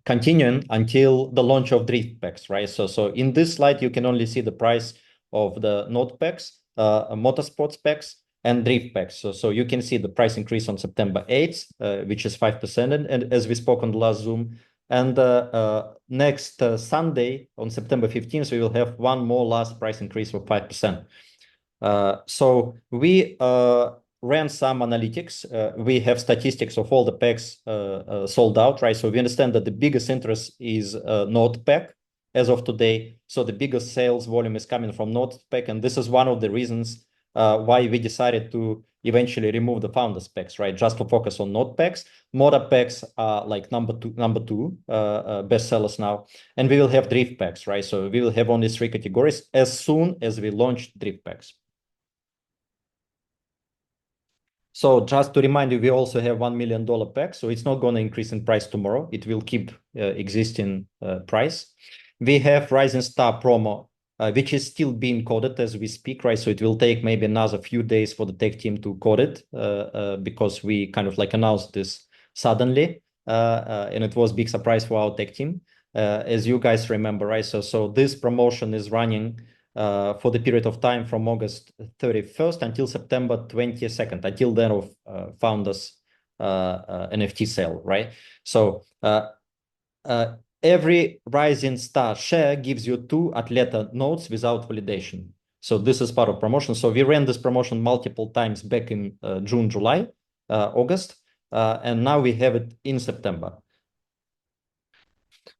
continuing until the launch of drift packs, right? So in this slide, you can only see the price of the node packs, motorsports packs, and drift packs. So you can see the price increase on September 8th, which is 5%, and as we spoke on the last Zoom. And next Sunday, on September 15th, we will have one more last price increase of 5%. So we ran some analytics. We have statistics of all the packs sold out, right? So we understand that the biggest interest is Node pack as of today. So the biggest sales volume is coming from Node pack, and this is one of the reasons why we decided to eventually remove the founders packs, right? Just to focus on Node packs. Motor packs are like number two best sellers now, and we will have drift packs, right? So we will have only 3 categories as soon as we launch drift packs. So just to remind you, we also have $1 million pack, so it's not going to increase in price tomorrow. It will keep existing price. We have Rising Star promo, which is still being coded as we speak, right? So it will take maybe another few days for the tech team to code it because we kind of like announced this suddenly, and it was a big surprise for our tech team, as you guys remember, right? So this promotion is running for the period of time from August 31st until September 22nd, until then of founders NFT sale, right? So every Rising Star share gives you 2 Atleta nodes without validation. So this is part of promotion. So we ran this promotion multiple times back in June, July, August, and now we have it in September.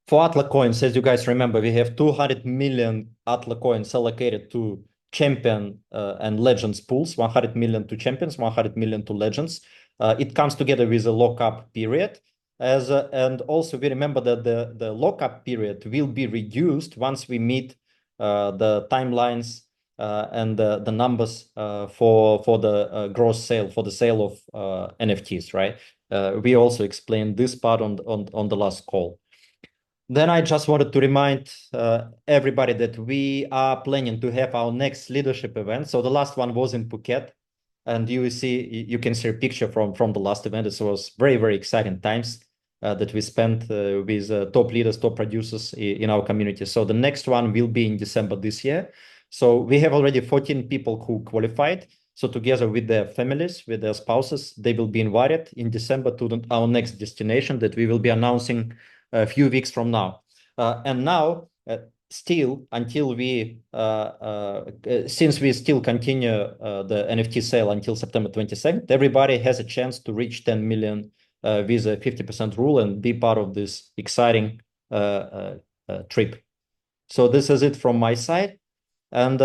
For Atla coins, as you guys remember, we have 200 million Atla coins allocated to champion and legends pools, 100 million to champions, 100 million to legends. It comes together with a lockup period. And also we remember that the lockup period will be reduced once we meet the timelines and the numbers for the gross sale, for the sale of NFTs, right? We also explained this part on the last call. Then I just wanted to remind everybody that we are planning to have our next leadership event. So the last one was in Phuket, and you can see a picture from the last event. It was very, very exciting times that we spent with top leaders, top producers in our community. So the next one will be in December this year. So we have already 14 people who qualified. So together with their families, with their spouses, they will be invited in December to our next destination that we will be announcing a few weeks from now. And now, still, until since we still continue the NFT sale until September 22nd, everybody has a chance to reach 10 million with a 50% rule and be part of this exciting trip. So this is it from my side. And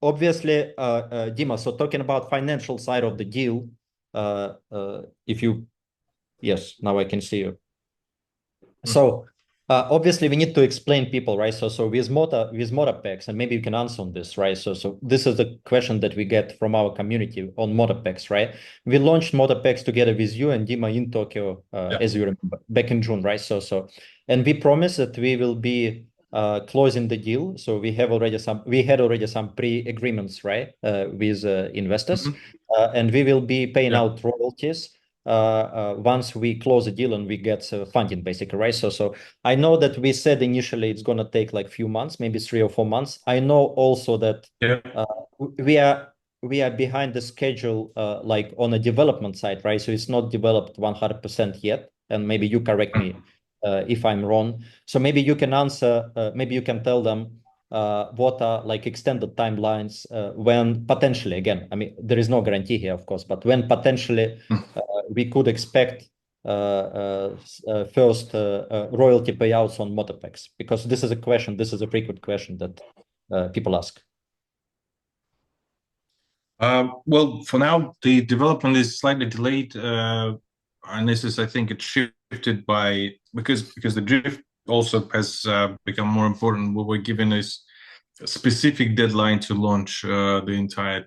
obviously, Dima, so talking about financial side of the deal, yes, now I can see you. So Obviously, we need to explain people, right? So with Motorex, and maybe you can answer on this, right? So this is the question that we get from our community on Motorex, right? We launched Motorex together with you and Dima in Tokyo, as you remember, back in June, right? And we promised that we will be closing the deal. So we had already some pre-agreements, right, with investors, and we will be paying out royalties once we close the deal and we get funding, basically, right? So I know that we said initially it's going to take like few months, maybe 3 or 4 months. I know also that we are behind the schedule, like on a development side, right? So it's not developed 100% yet, and maybe you correct me if I'm wrong. So maybe you can answer, maybe you can tell them what are like extended timelines when potentially, again, I mean, there is no guarantee here, of course, but when potentially we could expect first royalty payouts on Motorex, because this is a frequent question that people ask. Well, for now, the development is slightly delayed, and this is, I think, it's shifted because the drift also has become more important. What we're given is a specific deadline to launch the entire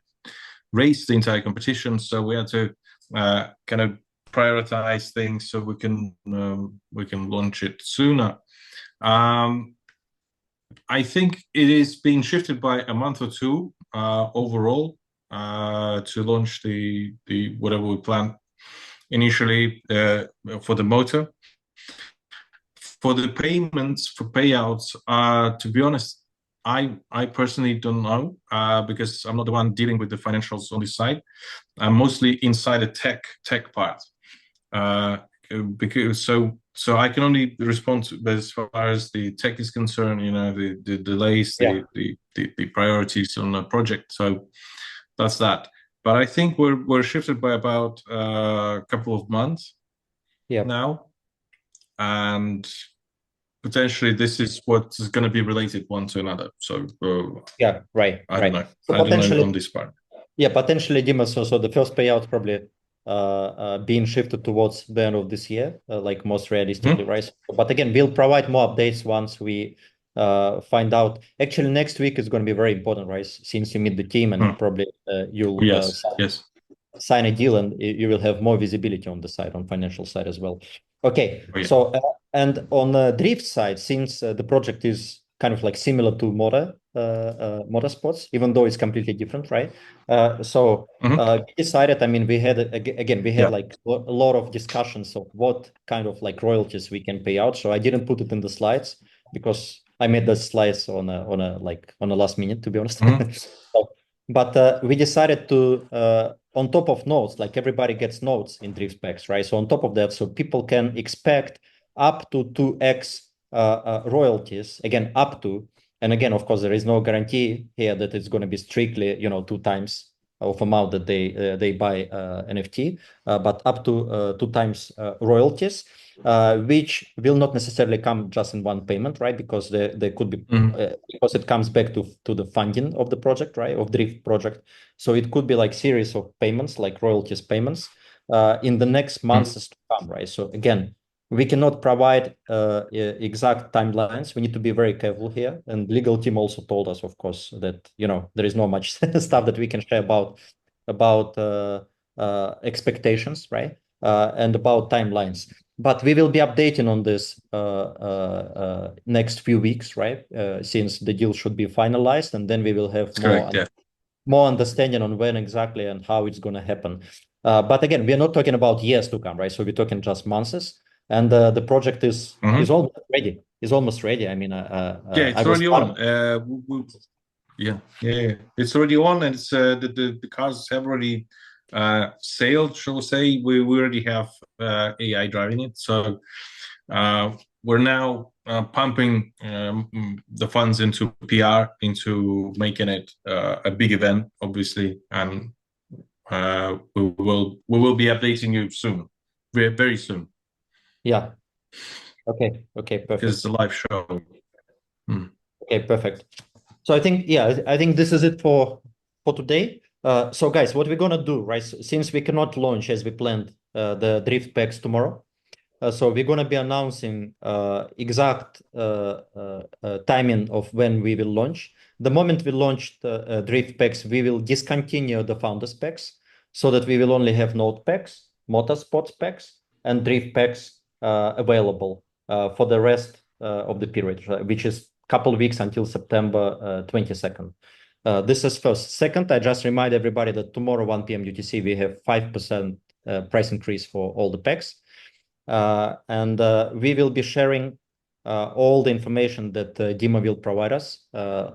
race, the entire competition. So we had to kind of prioritize things so we can launch it sooner. I think it is being shifted by a month or two overall to launch the whatever we planned initially for the motor. For the payments, for payouts, to be honest, I personally don't know because I'm not the one dealing with the financials on this side. I'm mostly inside the tech part. Because so I can only respond to, as far as the tech is concerned, you know, the delays, the priorities on the project. So that's that. But I think we're shifted by about a couple of months now, and potentially this is what's going to be related one to another. So right. I don't know. So I don't know on this part. Yeah, potentially, Dima. So the first payout probably being shifted towards the end of this year, like most realistically, right? But again, we'll provide more updates once we find out. Actually, next week is going to be very important, right? Since you meet the team and probably you'll sign a deal and you will have more visibility on the side, on financial side as well. Okay, so and on the drift side, since the project is kind of like similar to motorsports, even though it's completely different, right? We decided, I mean, we had like a lot of discussions of what kind of like royalties we can pay out. So I didn't put it in the slides because I made the slides on a last minute, to be honest. But we decided to on top of notes, like everybody gets notes in drift specs, right? So on top of that, so people can expect up to 2x royalties, again, up to, and again, of course, there is no guarantee here that it's going to be strictly, 2 times of amount that they buy NFT, but up to 2 times royalties, which will not necessarily come just in one payment, right? Because there could be because it comes back to the funding of the project, right, of Drift project. So it could be like series of payments, like royalties payments, in the next months to come, right? So again, we cannot provide exact timelines. We need to be very careful here. And legal team also told us, of course, that there is not much stuff that we can share about expectations, right? And about timelines. But we will be updating on this next few weeks, right? Since the deal should be finalized, and then we will have more understanding on when exactly and how it's going to happen. But again, we are not talking about years to come, right? So we're talking just months. And the project is almost ready. It's almost ready. I mean, it's already on. It's already on, and it's the cars have already sailed. Shall we say? We already have AI driving it. So we're now pumping the funds into PR, into making it a big event, obviously, and we will be updating you soon, very, very soon. Yeah. Okay, perfect. Because it's a live show. Okay, perfect. So I think this is it for today. So guys, what we're gonna do, right? Since we cannot launch as we planned the drift packs tomorrow, So we're going to be announcing exact timing of when we will launch. The moment we launch the drift packs, we will discontinue the founders packs so that we will only have node packs, motorsports packs, and drift packs available for the rest of the period, which is a couple of weeks until September 22nd. This is first. Second, I just remind everybody that tomorrow, 1 p.m. UTC, we have 5% price increase for all the packs. And we will be sharing all the information that Dima will provide us,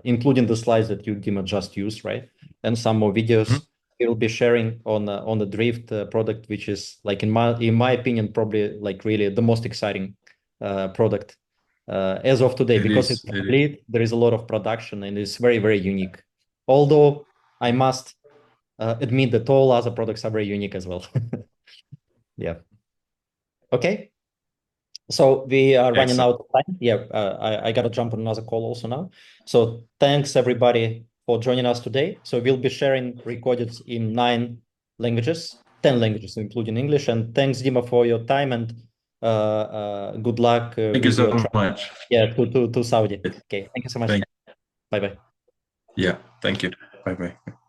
including the slides that you, Dima, just used, right? And some more videos we will be sharing on the Drift product, which is, like, in my opinion, probably like really the most exciting product as of today, because it's complete. There is a lot of production and it's very, very unique. Although I must admit that all other products are very unique as well. Yeah. Okay. So we are running out of time. Yeah, I got to jump on another call also now. So thanks everybody for joining us today. So we'll be sharing recorded in 9 languages, 10 languages, including English. And thanks, Dima, for your time, and good luck. Thank you so much. Yeah, to Saudi. Okay, thank you so much. Bye-bye. Yeah, thank you. Bye-bye.